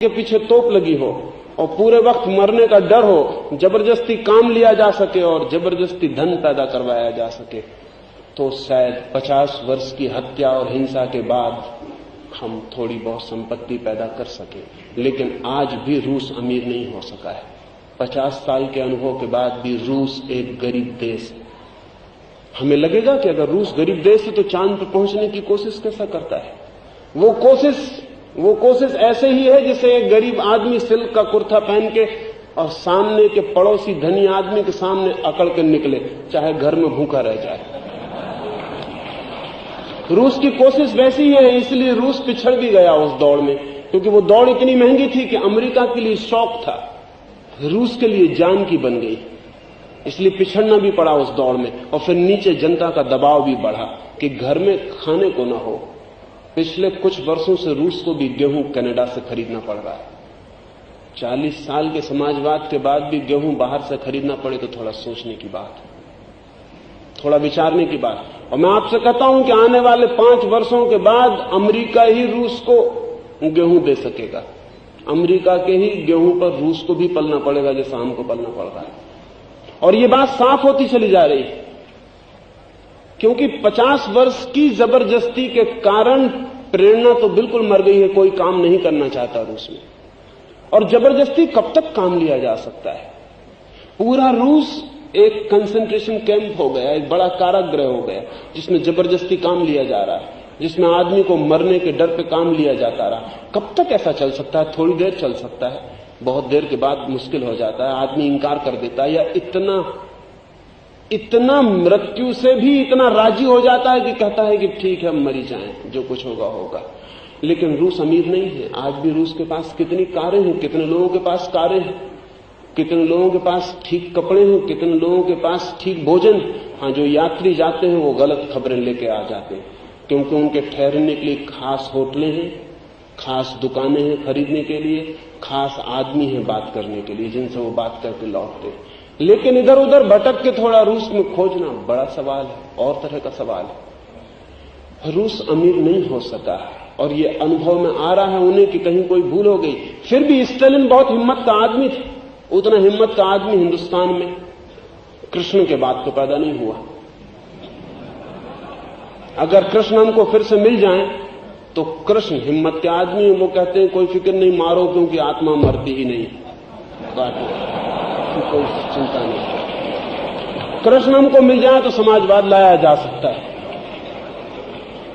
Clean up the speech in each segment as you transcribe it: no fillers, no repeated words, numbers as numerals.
के पीछे तोप लगी हो और पूरे वक्त मरने का डर हो, जबरदस्ती काम लिया जा सके और जबरदस्ती धन पैदा करवाया जा सके, तो शायद 50 वर्ष की हत्या और हिंसा के बाद हम थोड़ी बहुत संपत्ति पैदा कर सके। लेकिन आज भी रूस अमीर नहीं हो सका है। 50 साल के अनुभव के बाद भी रूस एक गरीब देश है। हमें लगेगा कि अगर रूस गरीब देश है तो चांद पर पहुंचने की कोशिश कैसा करता है। वो कोशिश ऐसे ही है जैसे एक गरीब आदमी सिल्क का कुर्ता पहन के और सामने के पड़ोसी धनी आदमी के सामने अकड़ के निकले, चाहे घर में भूखा रह जाए। रूस की कोशिश वैसी ही है, इसलिए रूस पिछड़ भी गया उस दौड़ में, क्योंकि वो दौड़ इतनी महंगी थी कि अमेरिका के लिए शौक था, रूस के लिए जान की बन गई, इसलिए पिछड़ना भी पड़ा उस दौड़ में। और फिर नीचे जनता का दबाव भी बढ़ा कि घर में खाने को न हो। पिछले कुछ वर्षों से रूस को भी गेहूं कनाडा से खरीदना पड़ रहा है। 40 साल के समाजवाद के बाद भी गेहूं बाहर से खरीदना पड़े तो थोड़ा सोचने की बात है, थोड़ा विचारने की बात। और मैं आपसे कहता हूं कि आने वाले 5 वर्षों के बाद अमेरिका ही रूस को गेहूं दे सकेगा। अमेरिका के ही गेहूं पर रूस को भी पलना पड़ेगा जैसा हमको पलना पड़ रहा है। और ये बात साफ होती चली जा रही है, क्योंकि 50 वर्ष की जबरदस्ती के कारण प्रेरणा तो बिल्कुल मर गई है। कोई काम नहीं करना चाहता रूस में। और जबरदस्ती कब तक काम लिया जा सकता है। पूरा रूस एक कंसंट्रेशन कैंप हो गया, एक बड़ा कारागृह हो गया, जिसमें जबरदस्ती काम लिया जा रहा है, जिसमें आदमी को मरने के डर पे काम लिया जाता रहा। कब तक ऐसा चल सकता है? थोड़ी देर चल सकता है, बहुत देर के बाद मुश्किल हो जाता है, आदमी इंकार कर देता है, या इतना मृत्यु से भी इतना राजी हो जाता है कि कहता है कि ठीक है, हम मरी जाएं, जो कुछ होगा होगा। लेकिन रूस अमीर नहीं है। आज भी रूस के पास कितनी कारें हैं, कितने लोगों के पास कारें हैं, कितने लोगों के पास ठीक कपड़े हैं, कितने लोगों के पास ठीक भोजन। हाँ, जो यात्री जाते हैं वो गलत खबरें लेके आ जाते हैं, क्योंकि उनके ठहरने के लिए खास होटलें हैं, खास दुकानें हैं खरीदने के लिए, खास आदमी हैं बात करने के लिए, जिनसे वो बात करके लौटते हैं। लेकिन इधर उधर भटक के थोड़ा रूस में खोजना बड़ा सवाल है, और तरह का सवाल है। रूस अमीर नहीं हो सका और ये अनुभव में आ रहा है उन्हें कि कहीं कोई भूल हो गई। फिर भी स्टालिन बहुत हिम्मत का आदमी था। उतना हिम्मत का आदमी हिंदुस्तान में कृष्ण के बाद तो पैदा नहीं हुआ। अगर कृष्ण हमको फिर से मिल जाएं तो कृष्ण हिम्मत के आदमी, वो कहते हैं कोई फिक्र नहीं, मारो, क्योंकि आत्मा मरती ही नहीं, काटो, कोई चिंता नहीं। कृष्ण हमको मिल जाए तो समाजवाद लाया जा सकता है।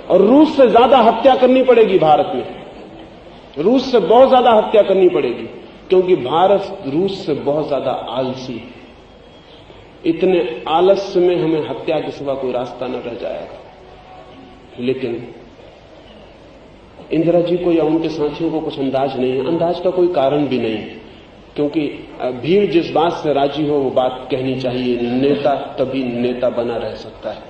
और रूस से ज्यादा हत्या करनी पड़ेगी भारत में, रूस से बहुत ज्यादा हत्या करनी पड़ेगी, क्योंकि भारत रूस से बहुत ज्यादा आलसी है। इतने आलस्य में हमें हत्या के सिवा कोई रास्ता न रह जाएगा। लेकिन इंदिरा जी को या उनके साथियों को कुछ अंदाज नहीं है। अंदाज का कोई कारण भी नहीं है, क्योंकि भीड़ जिस बात से राजी हो वो बात कहनी चाहिए। नेता तभी नेता बना रह सकता है।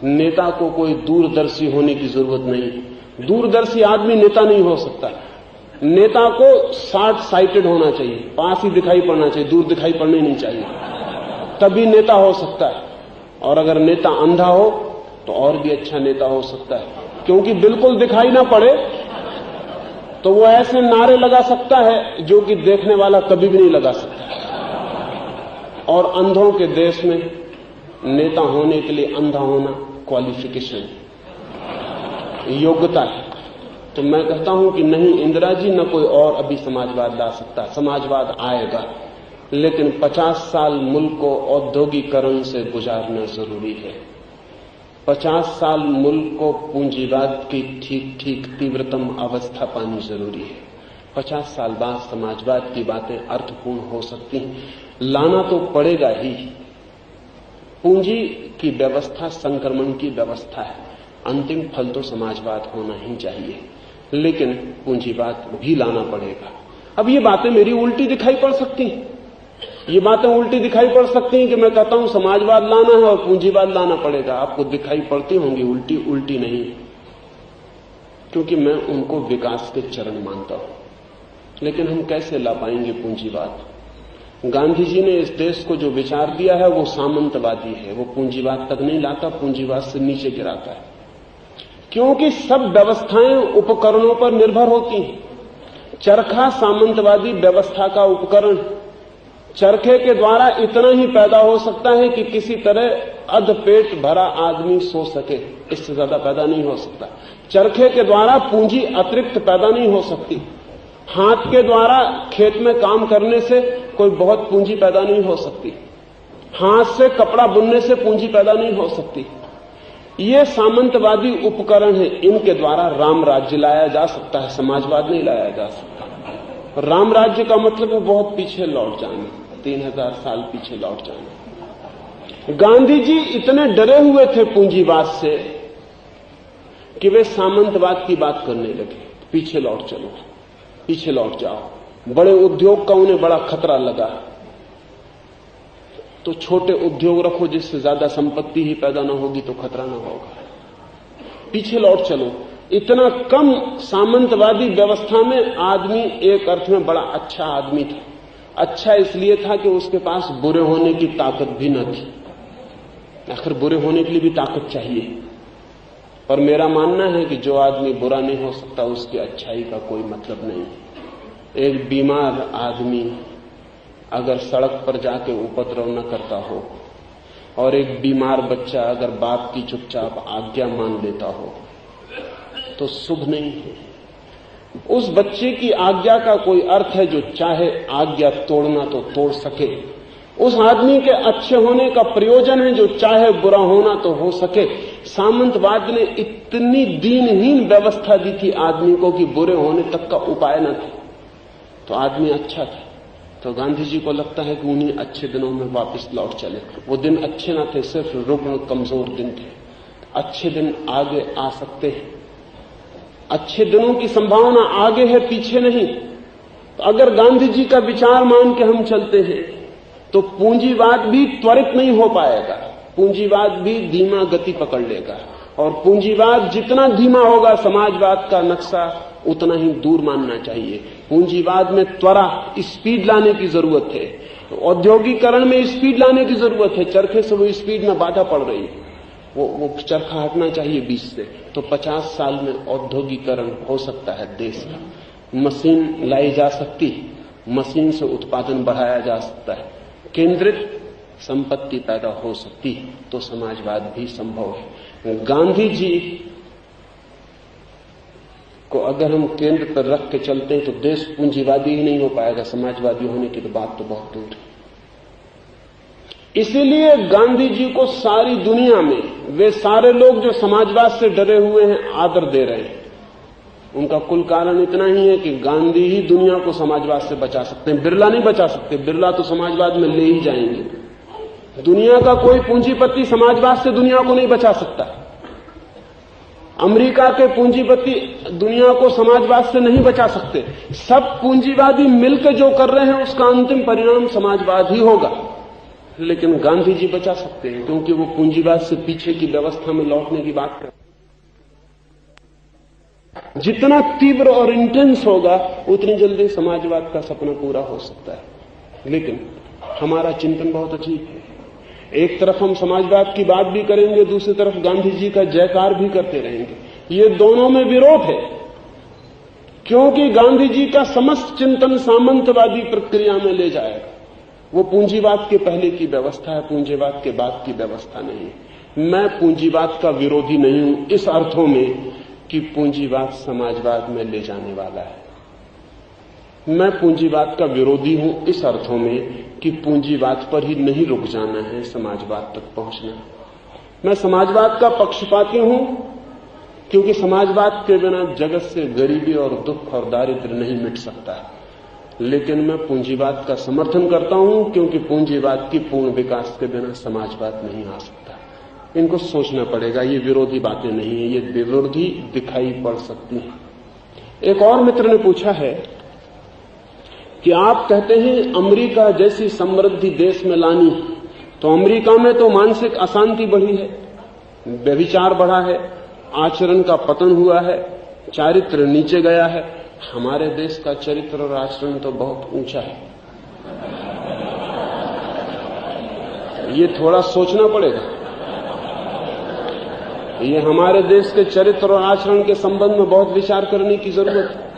नेता को कोई दूरदर्शी होने की जरूरत नहीं। दूरदर्शी आदमी नेता नहीं हो सकता। नेता को शॉर्ट साइटेड होना चाहिए, पास ही दिखाई पड़ना चाहिए, दूर दिखाई पड़ना ही नहीं चाहिए, तभी नेता हो सकता है। और अगर नेता अंधा हो तो और भी अच्छा नेता हो सकता है, क्योंकि बिल्कुल दिखाई ना पड़े तो वो ऐसे नारे लगा सकता है जो कि देखने वाला कभी भी नहीं लगा सकता। और अंधों के देश में नेता होने के लिए अंधा होना क्वालिफिकेशन, योग्यता है। तो मैं कहता हूं कि नहीं, इंदिरा जी न कोई और अभी समाजवाद ला सकता। समाजवाद आएगा, लेकिन 50 साल मुल्क को औद्योगिकरण से गुजारना जरूरी है। 50 साल मुल्क को पूंजीवाद की ठीक ठीक तीव्रतम अवस्था पानी जरूरी है। 50 साल बाद समाजवाद की बातें अर्थपूर्ण हो सकती हैं। लाना तो पड़ेगा ही। पूंजी की व्यवस्था संक्रमण की व्यवस्था है, अंतिम फल तो समाजवाद होना ही चाहिए, लेकिन पूंजीवाद भी लाना पड़ेगा। अब ये बातें मेरी उल्टी दिखाई पड़ सकती हैं, ये बातें उल्टी दिखाई पड़ सकती हैं कि मैं कहता हूं समाजवाद लाना है और पूंजीवाद लाना पड़ेगा। आपको दिखाई पड़ती होंगी उल्टी, उल्टी नहीं, क्योंकि मैं उनको विकास के चरण मानता हूं। लेकिन हम कैसे ला पाएंगे पूंजीवाद? गांधी जी ने इस देश को जो विचार दिया है वो सामंतवादी है, वो पूंजीवाद तक नहीं लाता, पूंजीवाद से नीचे गिराता है। क्योंकि सब व्यवस्थाएं उपकरणों पर निर्भर होती हैं। चरखा सामंतवादी व्यवस्था का उपकरण। चरखे के द्वारा इतना ही पैदा हो सकता है कि किसी तरह अधपेट भरा आदमी सो सके, इससे ज्यादा पैदा नहीं हो सकता। चरखे के द्वारा पूंजी अतिरिक्त पैदा नहीं हो सकती। हाथ के द्वारा खेत में काम करने से कोई बहुत पूंजी पैदा नहीं हो सकती। हाथ से कपड़ा बुनने से पूंजी पैदा नहीं हो सकती। ये सामंतवादी उपकरण है, इनके द्वारा राम राज्य लाया जा सकता है, समाजवाद नहीं लाया जा सकता। राम राज्य का मतलब है बहुत पीछे लौट जाना, 3000 साल पीछे लौट जाना। गांधी जी इतने डरे हुए थे पूंजीवाद से कि वे सामंतवाद की बात करने लगे। पीछे लौट चलो, पीछे लौट जाओ। बड़े उद्योग का उन्हें बड़ा खतरा लगा, तो छोटे उद्योग रखो जिससे ज्यादा संपत्ति ही पैदा न होगी तो खतरा न होगा। पीछे लौट चलो। इतना कम सामंतवादी व्यवस्था में आदमी एक अर्थ में बड़ा अच्छा आदमी था। अच्छा इसलिए था कि उसके पास बुरे होने की ताकत भी न थी। आखिर बुरे होने के लिए भी ताकत चाहिए। और मेरा मानना है कि जो आदमी बुरा नहीं हो सकता उसकी अच्छाई का कोई मतलब नहीं। एक बीमार आदमी अगर सड़क पर जाके उपद्रव न करता हो और एक बीमार बच्चा अगर बाप की चुपचाप आज्ञा मान लेता हो तो शुभ नहीं है। उस बच्चे की आज्ञा का कोई अर्थ है जो चाहे आज्ञा तोड़ना तो तोड़ सके। उस आदमी के अच्छे होने का प्रयोजन है जो चाहे बुरा होना तो हो सके। सामंतवाद ने इतनी दीनहीन व्यवस्था दी थी आदमी को कि बुरे होने तक का उपाय न था, तो आदमी अच्छा था। तो गांधी जी को लगता है कि उन्हीं अच्छे दिनों में वापस लौट चले। वो दिन अच्छे न थे, सिर्फ रुग्ण कमजोर दिन थे। अच्छे दिन आगे आ सकते हैं। अच्छे दिनों की संभावना आगे है, पीछे नहीं। तो अगर गांधी जी का विचार मान के हम चलते हैं तो पूंजीवाद भी त्वरित नहीं हो पाएगा। पूंजीवाद भी धीमा गति पकड़ लेगा, और पूंजीवाद जितना धीमा होगा समाजवाद का नक्शा उतना ही दूर मानना चाहिए। पूंजीवाद में त्वरा, स्पीड लाने की जरूरत है। औद्योगिकरण में स्पीड लाने की जरूरत है। चरखे से वो स्पीड में बाधा पड़ रही है, वो चरखा हटना चाहिए बीच से। तो 50 साल में औद्योगिकरण हो सकता है देश का। मशीन लाई जा सकती, मशीन से उत्पादन बढ़ाया जा सकता है, केंद्रित संपत्ति पैदा हो सकती, तो समाजवाद भी संभव है। गांधी जी को अगर हम केंद्र पर रख के चलते हैं तो देश पूंजीवादी ही नहीं हो पाएगा, समाजवादी होने की तो बात तो बहुत दूर है। इसीलिए गांधी जी को सारी दुनिया में वे सारे लोग जो समाजवाद से डरे हुए हैं आदर दे रहे हैं। उनका कुल कारण इतना ही है कि गांधी ही दुनिया को समाजवाद से बचा सकते हैं, बिरला नहीं बचा सकते। बिरला तो समाजवाद में ले ही जाएंगे। दुनिया का कोई पूंजीपति समाजवाद से दुनिया को नहीं बचा सकता। अमेरिका के पूंजीपति दुनिया को समाजवाद से नहीं बचा सकते। सब पूंजीवादी मिलकर जो कर रहे हैं उसका अंतिम परिणाम समाजवाद ही होगा। लेकिन गांधी जी बचा सकते हैं, क्योंकि वो पूंजीवाद से पीछे की व्यवस्था में लौटने की बात कर। जितना तीव्र और इंटेंस होगा उतनी जल्दी समाजवाद का सपना पूरा हो सकता है। लेकिन हमारा चिंतन बहुत अजीब है। एक तरफ हम समाजवाद की बात भी करेंगे, दूसरी तरफ गांधी जी का जयकार भी करते रहेंगे। ये दोनों में विरोध है, क्योंकि गांधी जी का समस्त चिंतन सामंतवादी प्रक्रिया में ले जाएगा। वो पूंजीवाद के पहले की व्यवस्था है, पूंजीवाद के बाद की व्यवस्था नहीं। मैं पूंजीवाद का विरोधी नहीं हूं इस अर्थों में कि पूंजीवाद समाजवाद में ले जाने वाला है। मैं पूंजीवाद का विरोधी हूं इस अर्थों में कि पूंजीवाद पर ही नहीं रुक जाना है, समाजवाद तक पहुंचना। मैं समाजवाद का पक्षपाती हूं क्योंकि समाजवाद के बिना जगत से गरीबी और दुख और दारिद्र्य नहीं मिट सकता। लेकिन मैं पूंजीवाद का समर्थन करता हूं क्योंकि पूंजीवाद की पूर्ण विकास के बिना समाजवाद नहीं आ सकता। इनको सोचना पड़ेगा, ये विरोधी बातें नहीं है, ये विरोधी दिखाई पड़ सकती हैं। एक और मित्र ने पूछा है कि आप कहते हैं अमेरिका जैसी समृद्धि देश में लानी, तो अमेरिका में तो मानसिक अशांति बढ़ी है, व्यभिचार बढ़ा है, आचरण का पतन हुआ है, चारित्र नीचे गया है। हमारे देश का चरित्र और आचरण तो बहुत ऊंचा है। ये थोड़ा सोचना पड़ेगा। ये हमारे देश के चरित्र और आचरण के संबंध में बहुत विचार करने की जरूरत है।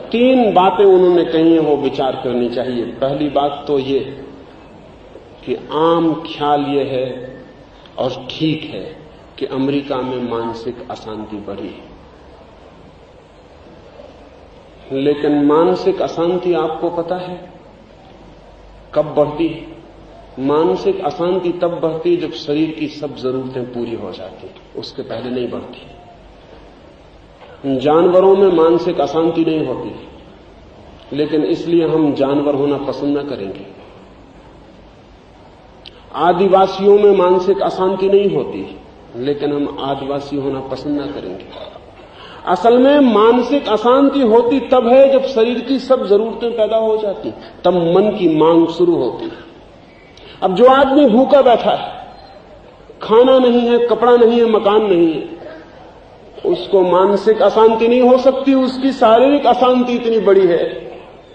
3 बातें उन्होंने कही हैं, वो विचार करनी चाहिए। पहली बात तो ये कि आम ख्याल ये है और ठीक है कि अमेरिका में मानसिक अशांति बढ़ी है, लेकिन मानसिक अशांति आपको पता है कब बढ़ती है? मानसिक अशांति तब बढ़ती है जब शरीर की सब जरूरतें पूरी हो जाती, उसके पहले नहीं बढ़ती। जानवरों में मानसिक अशांति नहीं होती, लेकिन इसलिए हम जानवर होना पसंद न करेंगे। आदिवासियों में मानसिक अशांति नहीं होती, लेकिन हम आदिवासी होना पसंद न करेंगे। असल में मानसिक अशांति होती तब है जब शरीर की सब जरूरतें पैदा हो जाती, तब मन की मांग शुरू होती। अब जो आदमी भूखा बैठा है, खाना नहीं है, कपड़ा नहीं है, मकान नहीं है, उसको मानसिक अशांति नहीं हो सकती। उसकी शारीरिक अशांति इतनी बड़ी है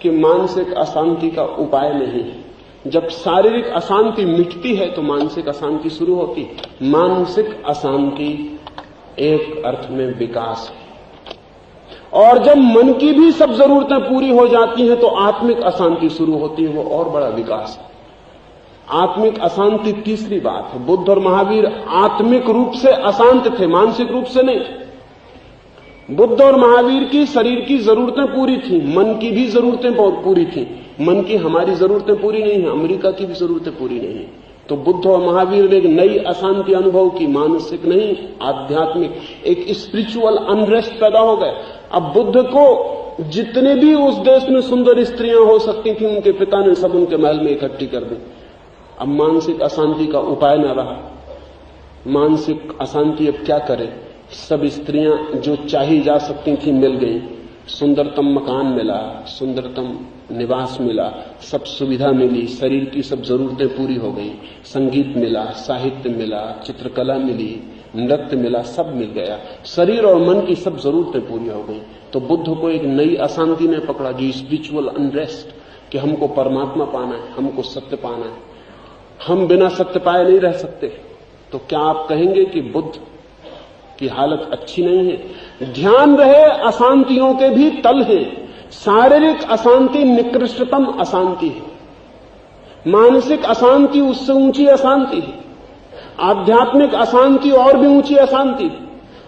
कि मानसिक अशांति का उपाय नहीं है। जब शारीरिक अशांति मिटती है तो मानसिक अशांति शुरू होती। मानसिक अशांति एक अर्थ में विकास है, और जब मन की भी सब जरूरतें पूरी हो जाती हैं तो आत्मिक अशांति शुरू होती है, वो और बड़ा विकास है। आत्मिक अशांति तीसरी बात है। बुद्ध और महावीर आत्मिक रूप से अशांत थे, मानसिक रूप से नहीं। बुद्ध और महावीर की शरीर की जरूरतें पूरी थी, मन की भी जरूरतें पूरी थी। मन की हमारी जरूरतें पूरी नहीं है, अमेरिका की भी जरूरतें पूरी नहीं है। तो बुद्ध और महावीर ने एक नई अशांति अनुभव की, मानसिक नहीं आध्यात्मिक, एक स्पिरिचुअल अनरेस्ट पैदा हो गया। अब बुद्ध को जितने भी उस देश में सुंदर स्त्रियां हो सकती थी, उनके पिता ने सब उनके महल में इकट्ठी कर दी। अब मानसिक अशांति का उपाय न रहा। मानसिक अशांति अब क्या करे? सब स्त्रियां जो चाही जा सकती थी मिल गई, सुंदरतम मकान मिला, सुंदरतम निवास मिला, सब सुविधा मिली, शरीर की सब जरूरतें पूरी हो गई, संगीत मिला, साहित्य मिला, चित्रकला मिली, नृत्य मिला, सब मिल गया, शरीर और मन की सब जरूरतें पूरी हो गई। तो बुद्ध को एक नई अशांति ने पकड़ा, जो स्पिरिचुअल अनरेस्ट, कि हमको परमात्मा पाना है, हमको सत्य पाना है, हम बिना सत्य पाए नहीं रह सकते। तो क्या आप कहेंगे कि बुद्ध की हालत अच्छी नहीं है? ध्यान रहे, अशांतियों के भी तल हैं। शारीरिक अशांति निकृष्टतम अशांति है, मानसिक अशांति उससे ऊंची अशांति है, आध्यात्मिक अशांति और भी ऊंची अशांति।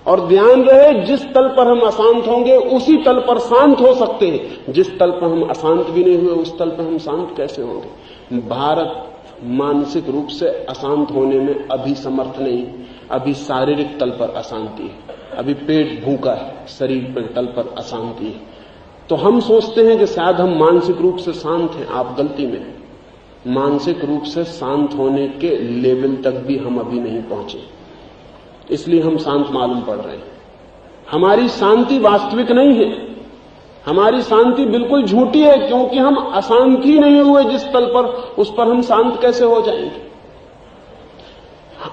और ध्यान रहे, जिस तल पर हम अशांत होंगे उसी तल पर शांत हो सकते हैं। जिस तल पर हम अशांत भी नहीं हुए उस तल पर हम शांत कैसे होंगे? भारत मानसिक रूप से अशांत होने में अभी समर्थ नहीं। अभी शारीरिक तल पर अशांति है, अभी पेट भूखा है, शरीर पर तल पर अशांति है। तो हम सोचते हैं कि शायद हम मानसिक रूप से शांत हैं। आप गलती में हैं। मानसिक रूप से शांत होने के लेवल तक भी हम अभी नहीं पहुंचे, इसलिए हम शांत मालूम पड़ रहे हैं। हमारी शांति वास्तविक नहीं है, हमारी शांति बिल्कुल झूठी है, क्योंकि हम अशांत ही नहीं हुए जिस तल पर, उस पर हम शांत कैसे हो जाएंगे?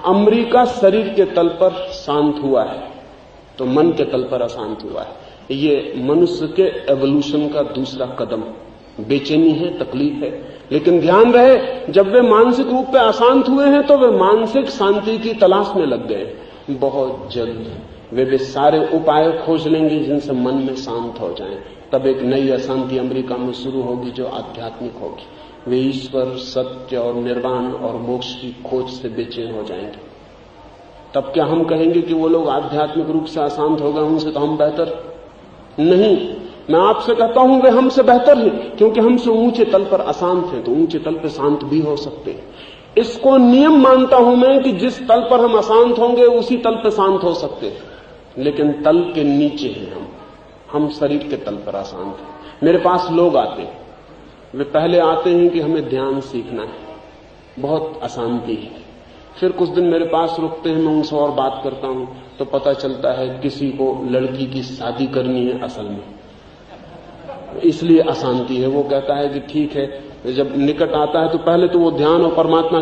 अमेरिका शरीर के तल पर शांत हुआ है, तो मन के तल पर अशांत हुआ है। ये मनुष्य के एवोल्यूशन का दूसरा कदम। बेचैनी है, तकलीफ है, लेकिन ध्यान रहे, जब वे मानसिक रूप पे अशांत हुए हैं तो वे मानसिक शांति की तलाश में लग गए। बहुत जल्द वे सारे उपाय खोज लेंगे जिनसे मन में शांत हो जाएं। तब एक नई अशांति अमेरिका में शुरू होगी जो आध्यात्मिक होगी। वे ईश्वर, सत्य और निर्वाण और मोक्ष की खोज से बेचैन हो जाएंगे। तब क्या हम कहेंगे कि वो लोग आध्यात्मिक रूप से अशांत हो गए, उनसे तो हम बेहतर? नहीं, मैं आपसे कहता हूं वे हमसे बेहतर हैं, क्योंकि हमसे ऊंचे तल पर अशांत हैं, तो ऊंचे तल पर शांत भी हो सकते हैं। इसको नियम मानता हूं मैं कि जिस तल पर हम अशांत होंगे उसी तल पर शांत हो सकते हैं, लेकिन तल के नीचे हैं हम शरीर के तल पर अशांत हैं। मेरे पास लोग आते हैं, वे पहले आते हैं कि हमें ध्यान सीखना है, बहुत अशांति है, फिर कुछ दिन मेरे पास रुकते हैं, मैं उनसे और बात करता हूं तो पता चलता है किसी को लड़की की शादी करनी है असल में, इसलिए अशांति है। वो कहता है कि ठीक है, जब निकट आता है तो पहले तो वो ध्यान और परमात्मा